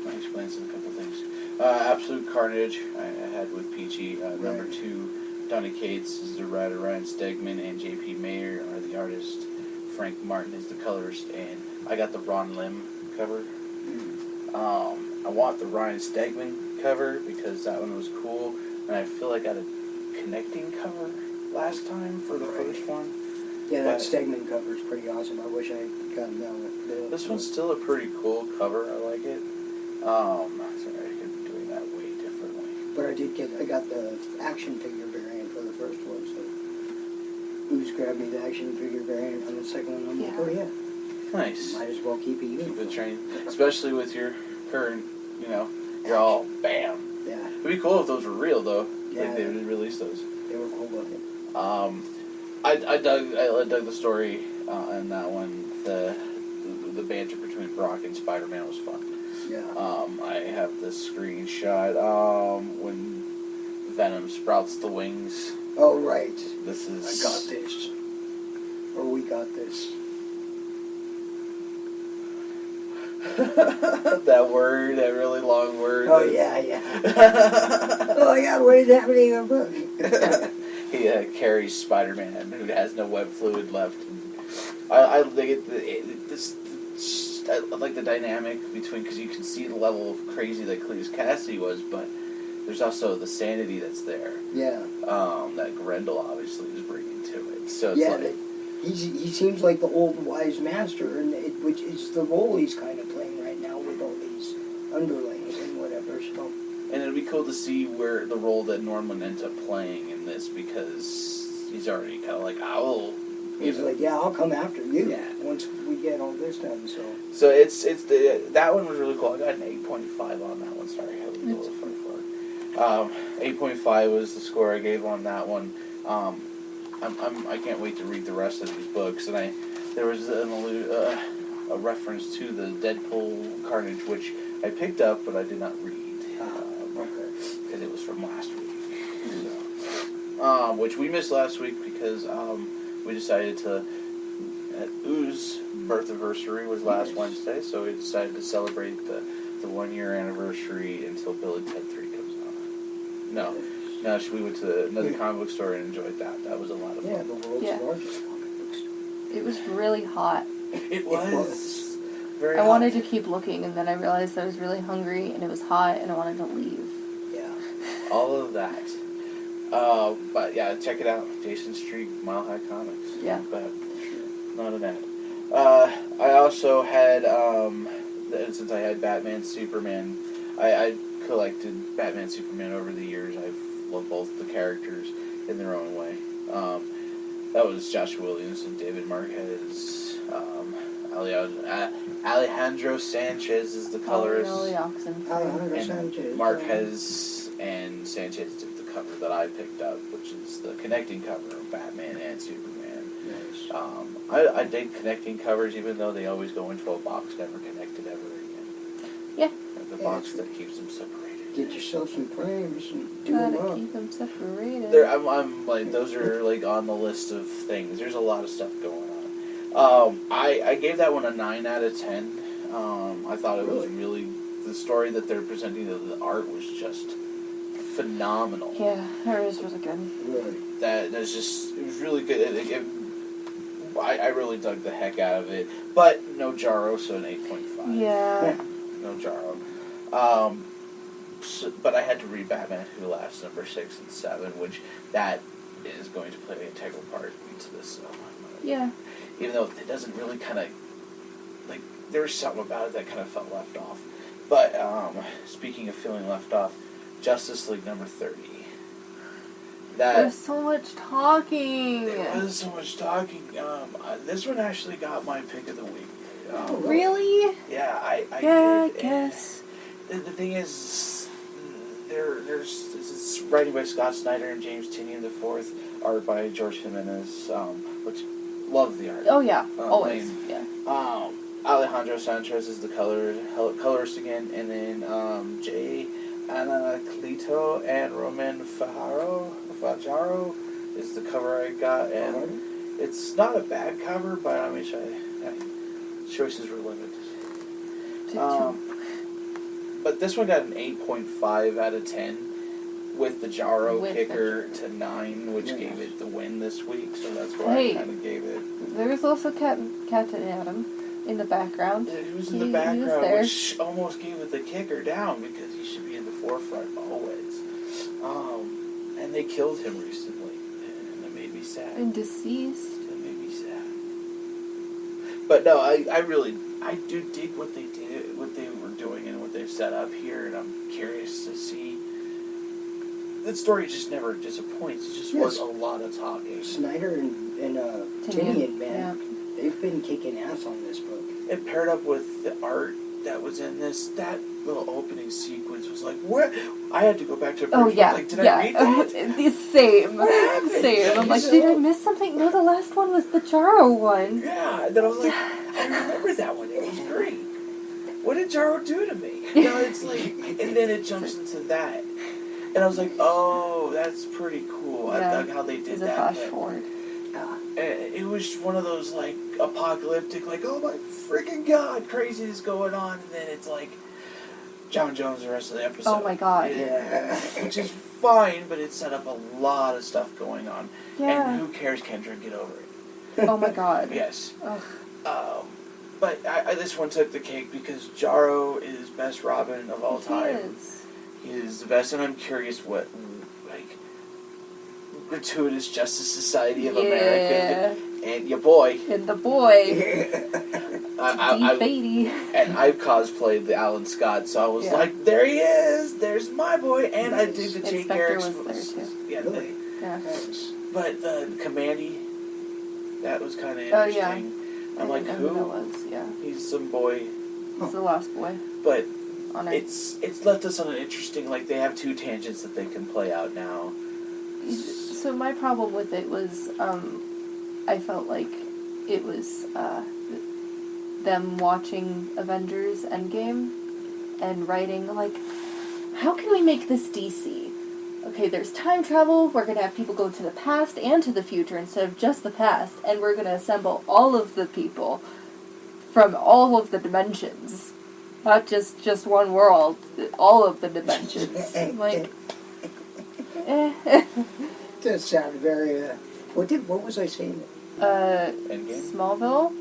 I'll explain some couple things. Absolute Carnage I had with Peachy. Number 2, Donny Cates is the writer, Ryan Stegman and J.P. Mayer are the artist. Frank Martin is the colorist, and I got the Ron Lim cover. I want the Ryan Stegman cover because that one was cool, and I feel like I got a connecting cover last time for the first one. Yeah, that Stegman cover is pretty awesome. I wish I had gotten that one. This one's still a pretty cool cover. I like it. Sorry, I could be doing that way differently. But I got the action figure variant for the first one, so Ooze grabbed me the action figure variant on the second one. I'm like, oh yeah. Nice. Might as well keep it Keep uniform. it trained. Especially with your current, you're all bam. Yeah. It'd be cool if those were real, though. Yeah. Like, they would release those. They were cool looking. I dug the story in that one. The banter between Brock and Spider-Man was fun. Yeah. I have the screenshot when Venom sprouts the wings. Oh, right. This is... I got this. Or we got this. That word, that really long word. Oh, yeah. Oh, my God, what is happening in the book? He carries Spider-Man, who has no web fluid left. I like I like the dynamic between, because you can see the level of crazy that Cletus Cassidy was, but there's also the sanity that's there. Yeah. That Grendel obviously is bringing to it. So it's he seems like the old wise master, and which is the role he's kind of playing right now with all these underlings and whatever. So. And it'd be cool to see where the role that Norman ends up playing in this, because he's already kind of like, He's like, yeah, I'll come after you once we get all this done. So that one was really cool. I got an 8.5 on that one. Sorry, I was a little far. 8.5 was the score I gave on that one. I can't wait to read the rest of these books. And there was a reference to the Deadpool Carnage, which I picked up, but I did not read. Because it was from last week. So, which we missed last week because we decided to... Ooze birth anniversary was last Wednesday, so we decided to celebrate the 1 year anniversary until Bill and Ted 3 comes out. No, we went to another comic book store and enjoyed that. That was a lot of fun. Yeah, the world's largest comic book store. It was really hot. It was. Very I hot. wanted to keep looking, and then I realized I was really hungry, and it was hot, and I wanted to leave. Yeah. All of that. But yeah, check it out. Jason Street, Mile High Comics. Yeah. But not an ad. I also had, since I had Batman, Superman, I collected Batman, Superman over the years. I've loved both the characters in their own way. That was Joshua Williams and David Marquez. Alejandro Sanchez is the colorist. Alejandro Sanchez. Marquez and Sanchez did the cover that I picked up, which is the connecting cover of Batman and Superman. Nice. I dig connecting covers, even though they always go into a box, never connected ever again. Yeah. Like the box that keeps them separated. Get yourself some frames and do them Gotta up. keep them separated. I'm like, those are like on the list of things. There's a lot of stuff going on. I gave that one a 9 out of 10. I thought it was really, the story that they're presenting, the art was just phenomenal. Yeah, hers was good. Really? that's just, it was really good. I really dug the heck out of it, but no Jaro, so an 8.5. Yeah. No Jaro. But I had to read Batman Who Laughs number 6 and 7, which that is going to play an integral part into this. So, Yeah. even though it doesn't really kind of, like, there was something about it that kind of felt left off. But, speaking of feeling left off, Justice League number 30. There's so much talking. There was so much talking. This one actually got my pick of the week. Really? Yeah, I Yeah, did. I guess. The thing is, there's it's writing by Scott Snyder and James Tynion IV, art by Jorge Jimenez, which love the art. Oh yeah, always. Yeah. Alejandro Sanchez is the colorist again, and then Jay Anacleto and Roman Fajaro is the cover I got, and it's not a bad cover, but I mean, choices were limited. But this one got an 8.5 out of 10 with the Jaro kicker to 9, which gave it the win this week, so that's why I kind of gave it. There was also Captain Adam in the background. Yeah, he was in the background, which almost gave it the kicker down because he should be in the forefront always. And they killed him recently, and it made me sad. And deceased. It made me sad. But no, I do dig what they did, what they were doing, and what they've set up here, and I'm curious to see. That story just never disappoints. It just was a lot of talking. Snyder and Tynion, man, they've been kicking ass on this book. It paired up with the art that was in this. That little opening sequence was like, what? I had to go back to it. Oh yeah, like, did I read that? Same. I'm like, did I miss something? No, the last one was the Jaro one. Yeah, and then I was like, I remember that one. It was great. What did Jaro do to me? You know, it's like, and then it jumps into that. And I was like, oh, that's pretty cool. I dug how they did that. Flash forward. It was one of those, like, apocalyptic, like, oh my freaking god, crazy is going on. And then it's like, John Jones the rest of the episode. Oh my god. Yeah. Which is fine, but it set up a lot of stuff going on. Yeah. And who cares, Kendra? Get over it. Oh my god. Yes. Ugh. But this one took the cake because Jaro is best Robin of all time. He is the best, and I'm curious what, like, Gratuitous Justice Society of America and your boy. And the boy. Beatty. And I've cosplayed the Alan Scott, so I was like, there he is! There's my boy! And I did the Jake Garrick's. was there too. Yeah, really? Yeah. But the Commandy, that was kind of interesting. Oh, yeah. I'm like, who? That was, He's some boy. He's the last boy. But it's left us on an interesting, like, they have 2 tangents that they can play out now. So my problem with it was, I felt like it was them watching Avengers Endgame and writing, like, how can we make this DC? Okay, there's time travel, we're going to have people go to the past and to the future instead of just the past, and we're going to assemble all of the people from all of the dimensions. Not just one world, all of the dimensions. Like, That sounded very, what was I saying? Endgame? Smallville?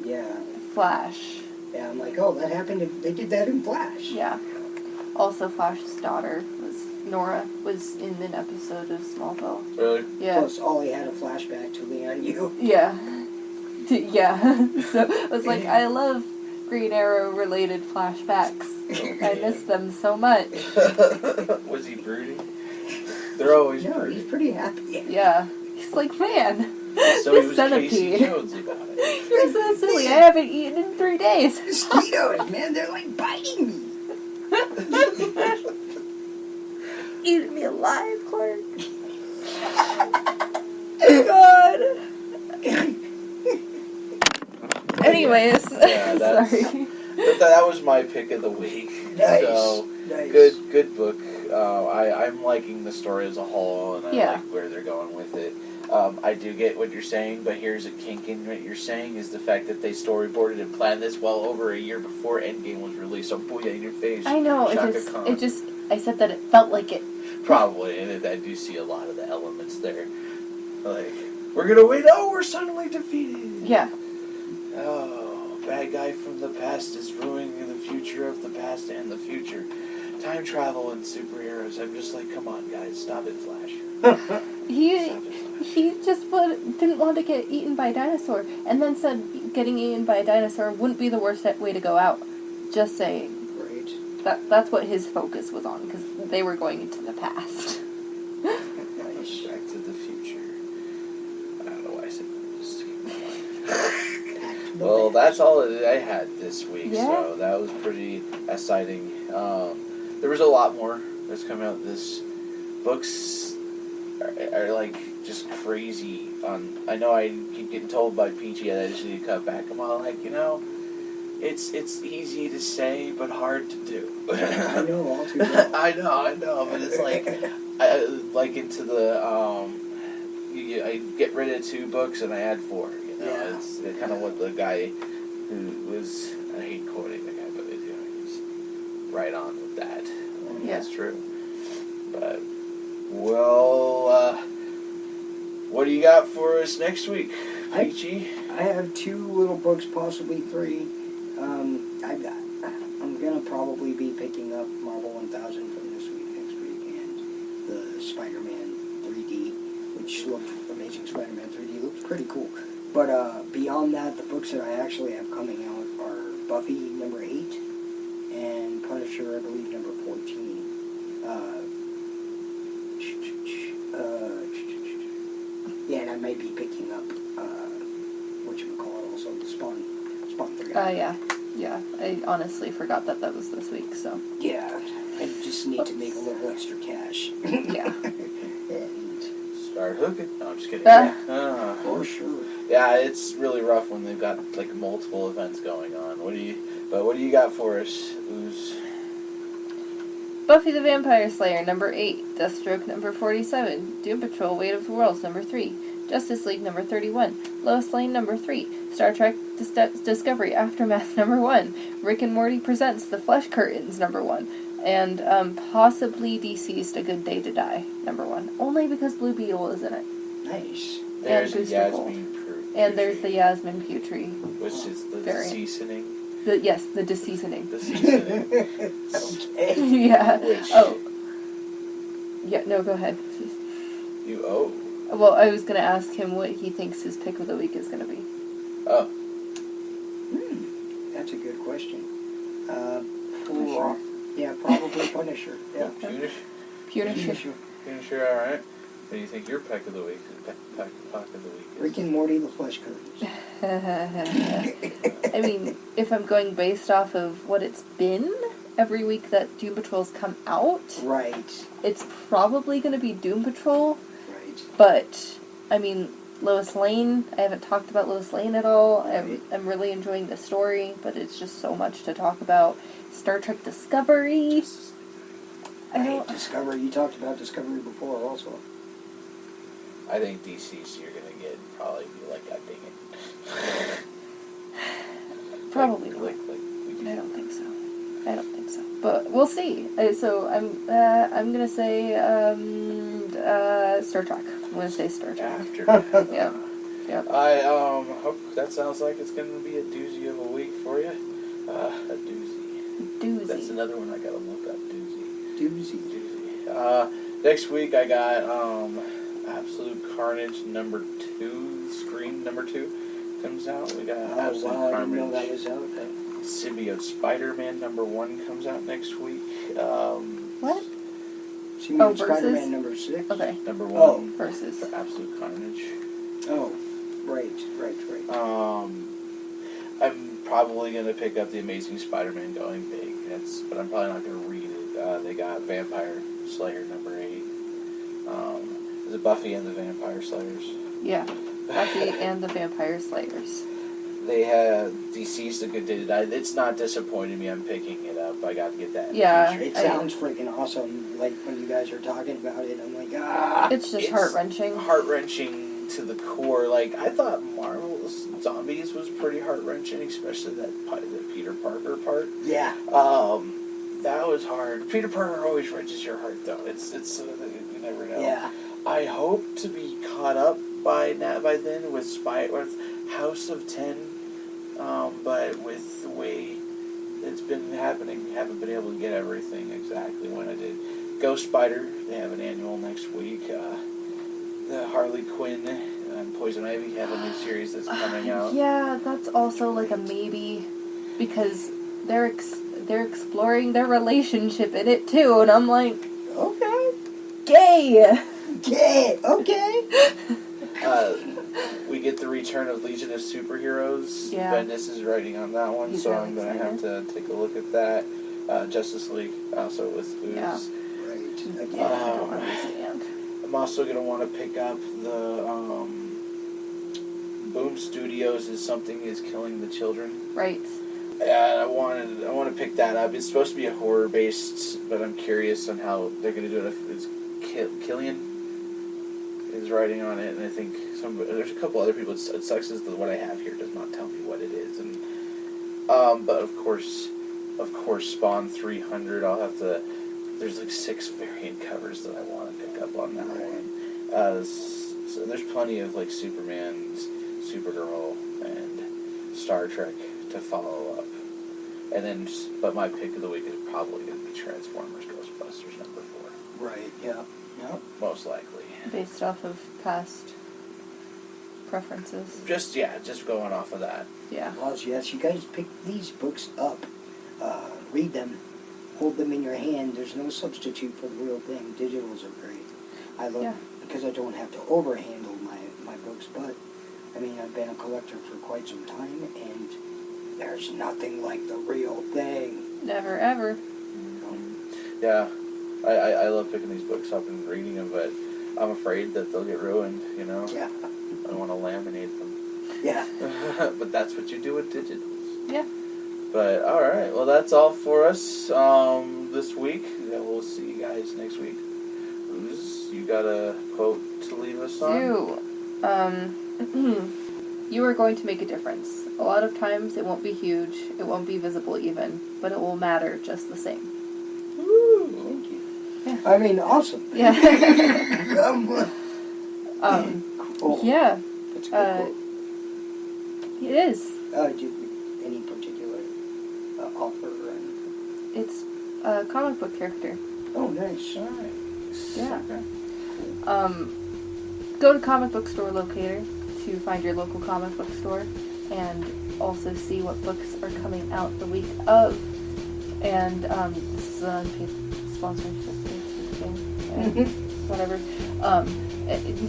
Yeah. Flash. Yeah, I'm like, oh, that happened, they did that in Flash. Yeah. Also, Flash's daughter Nora was in an episode of Smallville. Really? Yeah. Plus, Ollie had a flashback to Leon Yu. Yeah. Yeah. So, I was like, I love Green Arrow-related flashbacks. I miss them so much. Was he brooding? They're always brooding. He's pretty happy. Yeah. He's like, man, so this he was centipede. Casey Jones about it. You're so silly. I haven't eaten in 3 days. Mosquitoes, man, they're like biting me. Eating me alive, Clark. God. Anyways, sorry. That was my pick of the week. Nice. So, nice. Good book. I'm liking the story as a whole, and I like where they're going with it. I do get what you're saying, but here's a kink in what you're saying is the fact that they storyboarded and planned this well over a year before Endgame was released. So booyah in your face. I know. Shaka Khan. I said that it felt like it. Probably, and I do see a lot of the elements there. Like, we're gonna win. Oh, we're suddenly defeated. Yeah. Oh, bad guy from the past is ruining the future of the past and the future. Time travel and superheroes. I'm just like, come on, guys, stop it, Flash. He just didn't want to get eaten by a dinosaur, and then said getting eaten by a dinosaur wouldn't be the worst way to go out. Just saying. Right. That's what his focus was on, because they were going into the past. Nice. Back to the future. I don't know why I said that. Just keep going. Well, that's all that I had this week, so that was pretty exciting. There was a lot more that's coming out. This books are like just crazy. I know I keep getting told by Peachy that I just need to cut back. I'm all like, it's easy to say but hard to do. I know all too well. I know, but it's like I like into the I get rid of 2 books and I add 4. Yeah. It's kind of what the guy who was, I hate quoting the guy, but he's right on with that. Yeah. That's true. But well, what do you got for us next week, Peachy? I have 2 little books, possibly 3. I'm gonna probably be picking up Marvel 1000 from this week, next week, and the Spider-Man 3D, which looked Amazing Spider-Man 3D looked pretty cool. But beyond that, the books that I actually have coming out are Buffy number 8 and Punisher, I believe, number 14. Yeah, and I may be picking up whatchamacallit also, the Spawn 3. Yeah. I honestly forgot that was this week, so. Yeah, I just need to make a little extra cash. Yeah. And Start hooking. No, I'm just kidding. for sure. Yeah, it's really rough when they've got like multiple events going on. What do you got for us, Ooze? Buffy the Vampire Slayer, number 8. Deathstroke, number 47. Doom Patrol, Weight of the Worlds, number 3. Justice League, number 31. Lois Lane, number 3. Star Trek Discovery, Aftermath, number 1. Rick and Morty Presents The Flesh Curtains, number 1. And possibly DC's A Good Day to Die, number 1. Only because Blue Beetle is in it. Nice. There's Booster Yasmin And there's the Yasmin Putri. Which is the variant. Seasoning. The deseasoning. The seasoning. Okay. Yeah. Which Oh. Yeah, no, go ahead. Well, I was going to ask him what he thinks his pick of the week is going to be. Oh. That's a good question. Punisher. Yeah, probably Punisher. Yeah. Punisher. Punisher, alright. What do you think your pick of the week is? Rick and Morty, The Flesh Curtains. I mean, if I'm going based off of what it's been every week that Doom Patrol's come out, Right. it's probably going to be Doom Patrol. Right. But, I mean, Lois Lane, I haven't talked about Lois Lane at all. I'm really enjoying the story, but it's just so much to talk about. Star Trek Discovery. Discovery. You talked about Discovery before also. I think DC's you're going to get probably like, God dang it. Probably not. I don't think so. But we'll see. So I'm gonna say Star Trek. I'm gonna say Star Trek. After. Yeah. I hope that sounds like it's going to be a doozy of a week for you. A doozy. That's another one I gotta look up. Doozy. Next week I got Absolute Carnage number 2. Scream number 2 comes out. We got Absolute Carnage. I didn't know that was out. Symbiote Spider-Man number 1 comes out next week. What? Symbiote Spider-Man number 6. Okay. Number 1 versus for Absolute Carnage. Oh, right. I'm probably gonna pick up the Amazing Spider-Man Going Big. But I'm probably not gonna read it. They got Vampire Slayer number 8. Is it Buffy and the Vampire Slayers? Yeah, Buffy and the Vampire Slayers. They have DC's A Good Day to Die. It's not disappointing me. I'm picking it up. I got to get that. Yeah, it sounds freaking awesome. Like when you guys are talking about it, I'm like, It's just heart-wrenching. Heart-wrenching to the core. Like I thought Marvel's Zombies was pretty heart-wrenching, especially that Peter Parker part. Yeah. That was hard. Peter Parker always wrenches your heart, though. It's you never know. Yeah. I hope to be caught up by then with House of 10, but with the way it's been happening, haven't been able to get everything exactly when I did. Ghost Spider, they have an annual next week. The Harley Quinn and Poison Ivy have a new series that's coming out. Yeah, that's also like a maybe, because they're exploring their relationship in it too, and I'm like, Okay. gay. Okay. Okay. We get the return of Legion of Superheroes. Yeah. Bendis is writing on that one, He's so really I'm going to have to take a look at that. Justice League, also with Ooze. Yeah. Right. Again. I don't understand. I'm also going to want to pick up the Boom Studios is Something is Killing the Children. Right. And I want to pick that up. It's supposed to be a horror based, but I'm curious on how they're going to do it. It's Killian is writing on it, and I think there's a couple other people. It sucks is that what I have here does not tell me what it is, and but of course, Spawn 300. I'll have to. There's like 6 variant covers that I want to pick up on that one. So there's plenty of like Superman, Supergirl, and Star Trek to follow up, and then but my pick of the week is probably going to be Transformers Ghostbusters #4. Right. Yeah. Yep. Most likely. Based off of past preferences. Just going off of that. Yeah. Well, yes, you guys pick these books up, read them, hold them in your hand. There's no substitute for the real thing. Digitals are great. I love because I don't have to overhandle my books, but I mean, I've been a collector for quite some time, and there's nothing like the real thing. Never ever. Yeah, I love picking these books up and reading them, but I'm afraid that they'll get ruined, you know? Yeah. I want to laminate them. Yeah. But that's what you do with digitals. Yeah. But, alright, well, that's all for us this week. Yeah, we'll see you guys next week. Ooze, you got a quote to leave us on? You are going to make a difference. A lot of times it won't be huge, it won't be visible even, but it will matter just the same. Woo, thank you. Yeah. I mean, awesome. Yeah. Cool. Yeah. That's a good quote. It is. Any particular author or anything? It's a comic book character. Oh, nice. Nice. Yeah. Okay. Go to Comic Book Store Locator to find your local comic book store, and also see what books are coming out the week of. And this is an unpaid sponsorship thing. Whatever.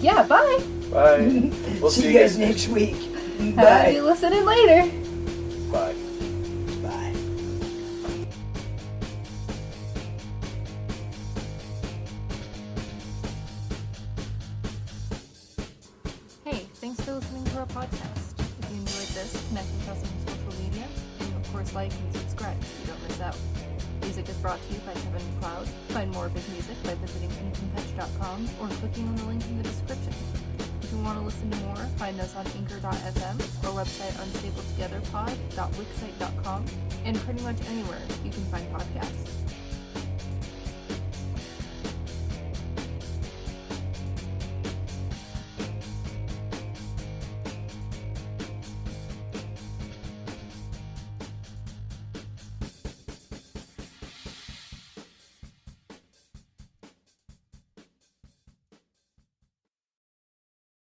Yeah, bye. Bye. We'll see you guys next week. Have you listening later. Bye. Bye. Hey, thanks for listening to our podcast. If you enjoyed this, connect with us on social media, and of course like and subscribe so you don't miss out. Music is brought to you by Kevin MacLeod. Find more of his music by visiting anythingpetch.com or clicking on the link in the description. If you want to listen to more, find us on anchor.fm, our website unstabletogetherpod.wixsite.com, and pretty much anywhere you can